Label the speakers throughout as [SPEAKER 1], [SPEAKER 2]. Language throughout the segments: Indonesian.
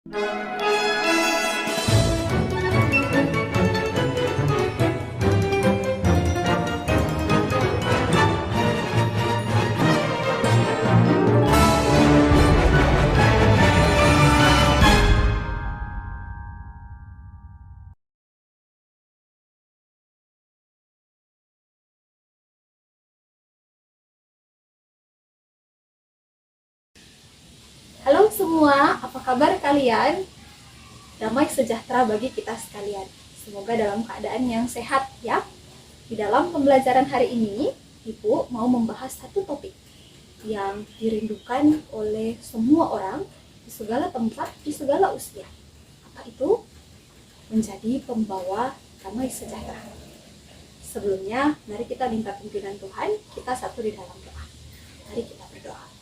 [SPEAKER 1] Halo semua, apa kabar kalian? Damai sejahtera bagi kita sekalian. Semoga dalam keadaan yang sehat ya. Di dalam pembelajaran hari ini, Ibu mau membahas satu topik yang dirindukan oleh semua orang di segala tempat, di segala usia. Apa itu? Menjadi pembawa damai sejahtera. Sebelumnya, mari kita minta pimpinan Tuhan, kita satu di dalam doa. Mari kita berdoa.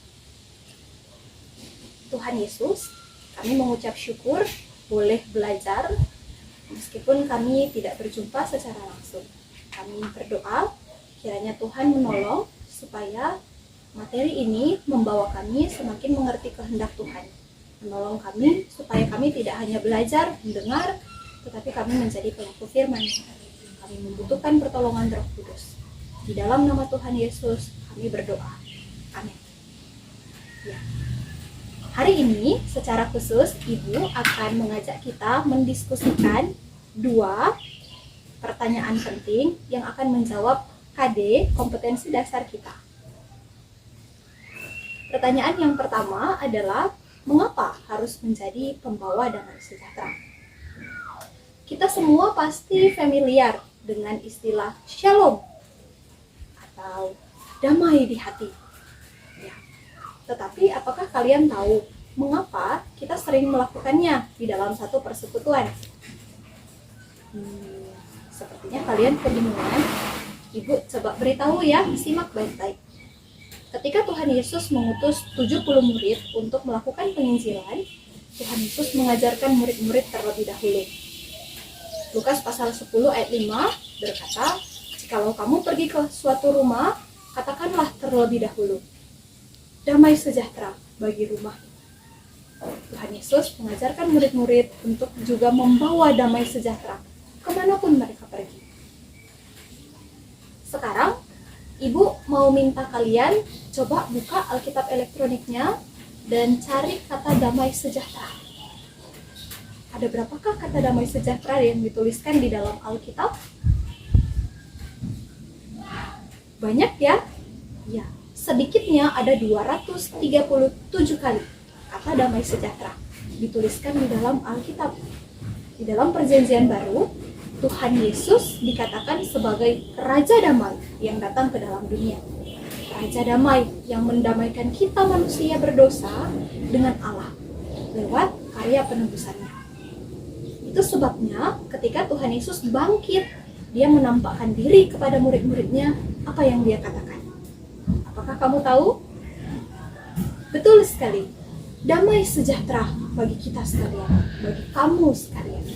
[SPEAKER 1] Tuhan Yesus, kami mengucap syukur boleh belajar meskipun kami tidak berjumpa secara langsung. Kami berdoa kiranya Tuhan menolong supaya materi ini membawa kami semakin mengerti kehendak Tuhan. Menolong kami supaya kami tidak hanya belajar, mendengar, tetapi kami menjadi pelaku firman. Kami membutuhkan pertolongan Roh Kudus. Di dalam nama Tuhan Yesus kami berdoa. Amin. Ya. Hari ini secara khusus Ibu akan mengajak kita mendiskusikan 2 pertanyaan penting yang akan menjawab KD, kompetensi dasar kita. Pertanyaan yang pertama adalah, mengapa harus menjadi pembawa damai sejahtera? Kita semua pasti familiar dengan istilah shalom atau damai di hati. Tetapi apakah kalian tahu mengapa kita sering melakukannya di dalam satu persekutuan? Sepertinya kalian kebingungan. Ibu coba beritahu ya, simak baik-baik. Ketika Tuhan Yesus mengutus 70 murid untuk melakukan penginjilan, Tuhan Yesus mengajarkan murid-murid terlebih dahulu. Lukas pasal 10 ayat 5 berkata, "Jikalau kamu pergi ke suatu rumah, katakanlah terlebih dahulu, damai sejahtera bagi rumah." Tuhan Yesus mengajarkan murid-murid untuk juga membawa damai sejahtera kemanapun mereka pergi. Sekarang, Ibu mau minta kalian coba buka Alkitab elektroniknya dan cari kata damai sejahtera. Ada berapakah kata damai sejahtera yang dituliskan di dalam Alkitab? Banyak ya? Ya. Sedikitnya ada 237 kali kata damai sejahtera dituliskan di dalam Alkitab. Di dalam Perjanjian Baru, Tuhan Yesus dikatakan sebagai Raja Damai yang datang ke dalam dunia. Raja Damai yang mendamaikan kita manusia berdosa dengan Allah lewat karya penebusannya. Itu sebabnya ketika Tuhan Yesus bangkit, dia menampakkan diri kepada murid-muridnya. Apa yang dia katakan? Apakah kamu tahu? Betul sekali. Damai sejahtera bagi kita sekalian, bagi kamu sekalian.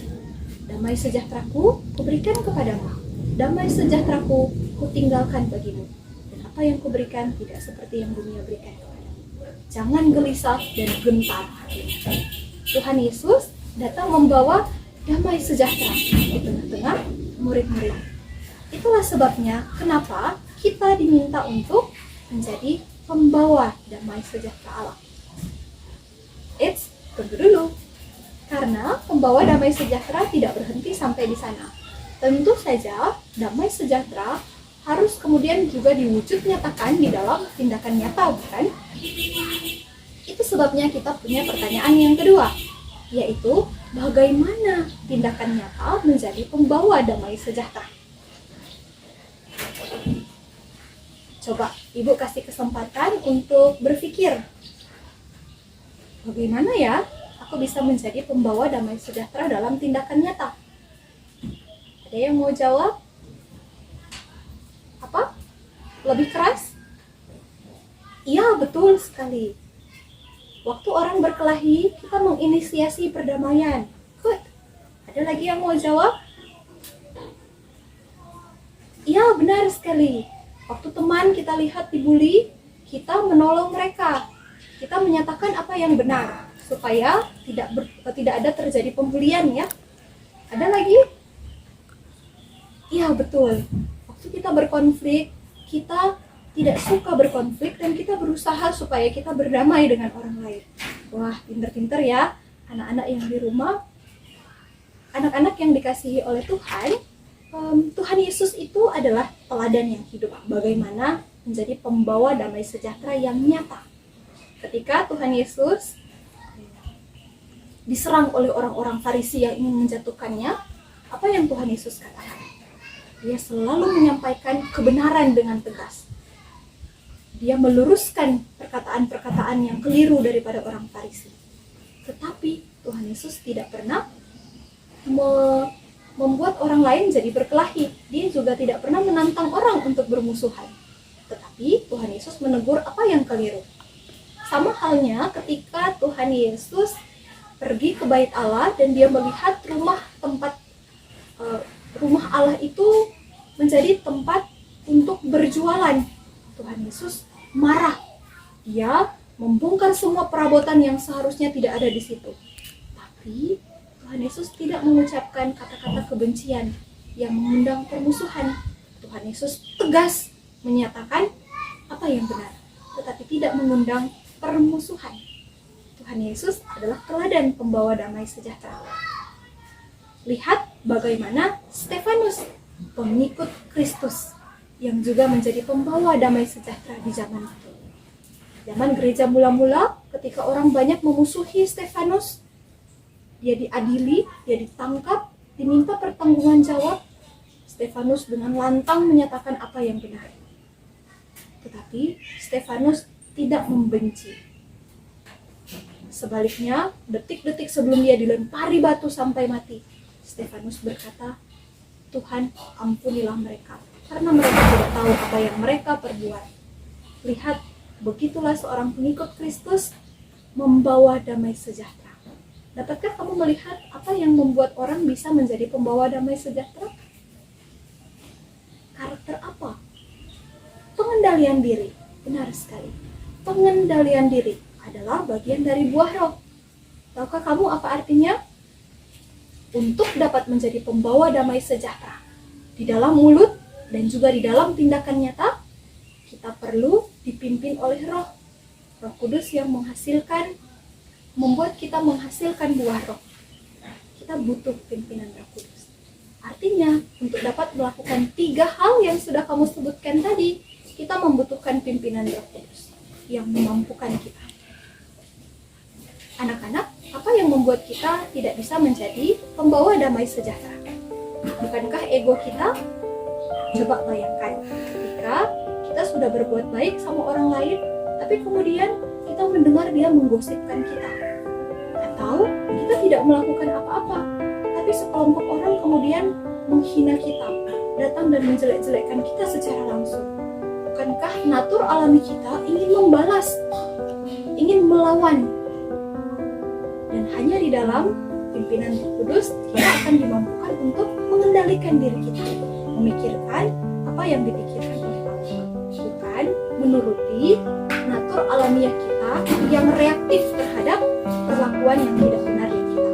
[SPEAKER 1] Damai sejahteraku kuberikan kepadamu. Damai sejahteraku kutinggalkan bagimu. Dan apa yang kuberikan tidak seperti yang dunia berikan kepadamu. Jangan gelisah dan gentar hatimu. Tuhan Yesus datang membawa damai sejahtera di tengah-tengah murid-murid. Itulah sebabnya kenapa kita diminta untuk menjadi pembawa damai sejahtera Allah. Tunggu dulu. Karena pembawa damai sejahtera tidak berhenti sampai di sana. Tentu saja damai sejahtera harus kemudian juga diwujud nyatakan di dalam tindakan nyata, bukan? Itu sebabnya kita punya pertanyaan yang kedua, yaitu bagaimana tindakan nyata menjadi pembawa damai sejahtera? Coba Ibu kasih kesempatan untuk berpikir, bagaimana ya aku bisa menjadi pembawa damai sejahtera dalam tindakan nyata? Ada yang mau jawab? Apa? Lebih keras? Iya, betul sekali. Waktu orang berkelahi, kita menginisiasi perdamaian. Good. Ada lagi yang mau jawab? Iya, benar sekali. Waktu teman kita lihat dibully, kita menolong mereka. Kita menyatakan apa yang benar. supaya tidak ada terjadi pembulian ya. Ada lagi? Iya betul. Waktu kita berkonflik, kita tidak suka berkonflik dan kita berusaha supaya kita berdamai dengan orang lain. Wah, pinter-pinter ya anak-anak yang di rumah. Anak-anak yang dikasihi oleh Tuhan, Tuhan Yesus itu adalah teladan yang hidup. Bagaimana menjadi pembawa damai sejahtera yang nyata. Ketika Tuhan Yesus diserang oleh orang-orang Farisi yang ingin menjatuhkannya, apa yang Tuhan Yesus katakan? Dia selalu menyampaikan kebenaran dengan tegas. Dia meluruskan perkataan-perkataan yang keliru daripada orang Farisi. Tetapi Tuhan Yesus tidak pernah membuat orang lain jadi berkelahi. Dia juga tidak pernah menantang orang untuk bermusuhan. Tetapi Tuhan Yesus menegur apa yang keliru. Sama halnya ketika Tuhan Yesus pergi ke bait Allah dan dia melihat rumah Allah itu menjadi tempat untuk berjualan. Tuhan Yesus marah. Dia membongkar semua perabotan yang seharusnya tidak ada di situ. Tapi Tuhan Yesus tidak mengucapkan kata-kata kebencian yang mengundang permusuhan. Tuhan Yesus tegas menyatakan apa yang benar, tetapi tidak mengundang permusuhan. Tuhan Yesus adalah teladan pembawa damai sejahtera. Lihat bagaimana Stefanus, pengikut Kristus, yang juga menjadi pembawa damai sejahtera di zaman itu. Zaman gereja mula-mula, ketika orang banyak memusuhi Stefanus, dia diadili, dia ditangkap, diminta pertanggungan jawab. Stefanus dengan lantang menyatakan apa yang benar. Tetapi Stefanus tidak membenci. Sebaliknya, detik-detik sebelum dia dilempari batu sampai mati, Stefanus berkata, Tuhan, ampunilah mereka, karena mereka tidak tahu apa yang mereka perbuat. Lihat, begitulah seorang pengikut Kristus membawa damai sejahtera. Dapatkah kamu melihat apa yang membuat orang bisa menjadi pembawa damai sejahtera? Karakter apa? Pengendalian diri. Benar sekali. Pengendalian diri adalah bagian dari buah roh. Tahukah kamu apa artinya? Untuk dapat menjadi pembawa damai sejahtera di dalam mulut dan juga di dalam tindakan nyata, kita perlu dipimpin oleh Roh Kudus yang membuat kita menghasilkan buah roh. Kita butuh pimpinan Roh Kudus. Artinya, untuk dapat melakukan 3 hal yang sudah kamu sebutkan tadi, kita membutuhkan pimpinan Roh Kudus yang memampukan kita. Anak-anak, apa yang membuat kita tidak bisa menjadi pembawa damai sejahtera? Bukankah ego kita? Coba bayangkan, ketika kita sudah berbuat baik sama orang lain, tapi kemudian kita mendengar dia menggosipkan kita. Atau kita tidak melakukan apa-apa, tapi sekelompok orang kemudian menghina kita, datang dan menjelek-jelekkan kita secara langsung. Bukankah natur alami kita ingin membalas, ingin melawan? Dan hanya di dalam pimpinan Roh Kudus kita akan dimampukan untuk mengendalikan diri kita, memikirkan apa yang dipikirkan oleh Allah, bukan menuruti natur alamiah kita yang reaktif terhadap perlakuan yang tidak benar di kita.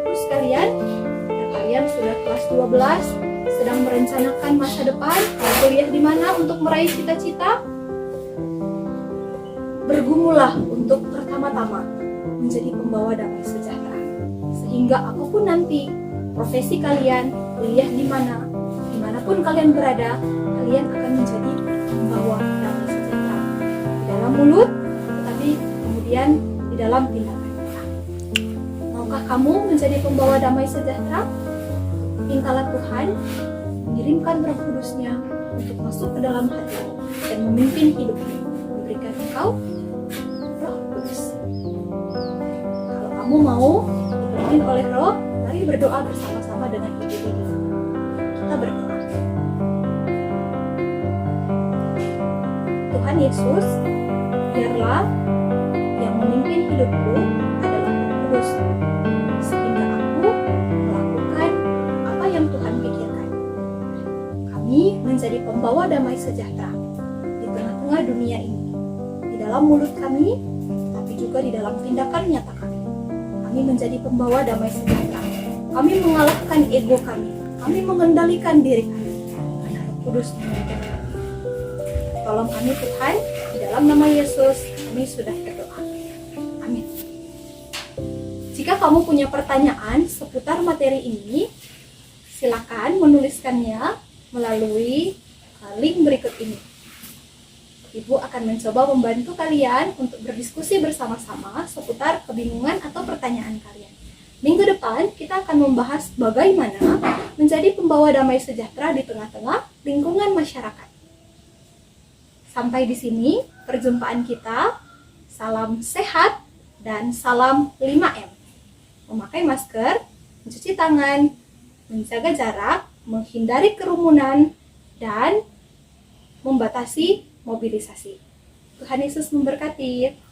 [SPEAKER 1] Terus kalian sudah kelas 12, sedang merencanakan masa depan, kuliah di mana untuk meraih cita-cita? Bergumulah untuk pertama-tama menjadi pembawa damai sejahtera, sehingga apapun nanti profesi kalian, kuliah di mana, dimanapun kalian berada, kalian akan menjadi pembawa damai sejahtera di dalam mulut, tetapi kemudian di dalam tindakan kita. Maukah kamu menjadi pembawa damai sejahtera? Mintalah Tuhan mengirimkan Roh Kudus-Nya untuk masuk ke dalam hati dan memimpin hidupmu, memberikan engkau Roh Kudus. Kalau kamu mau dipimpin oleh Roh, mari berdoa bersama-sama dengan ibu di sana. Kita berdoa. Tuhan Yesus, biarlah yang memimpin hidupku adalah Roh Kudus, sehingga aku melakukan apa yang Tuhan pikirkan. Kami menjadi pembawa damai sejahtera di tengah-tengah dunia ini, di dalam mulut kami, tapi juga juga di dalam tindakan nyata kami. Kami menjadi pembawa damai sejahtera. Kami mengalahkan ego kami. Kami mengendalikan diri kami. Karena Roh Kudus memimpin kami. Tolong kami Tuhan, di dalam nama Yesus kami sudah berdoa. Amin. Jika kamu punya pertanyaan seputar materi ini, silakan menuliskannya melalui link berikut ini. Ibu akan mencoba membantu kalian untuk berdiskusi bersama-sama seputar kebingungan atau pertanyaan kalian. Minggu depan kita akan membahas bagaimana menjadi pembawa damai sejahtera di tengah-tengah lingkungan masyarakat. Sampai di sini perjumpaan kita. Salam sehat dan salam 5M. Memakai masker, mencuci tangan, menjaga jarak, menghindari kerumunan, dan membatasi mobilisasi. Tuhan Yesus memberkati.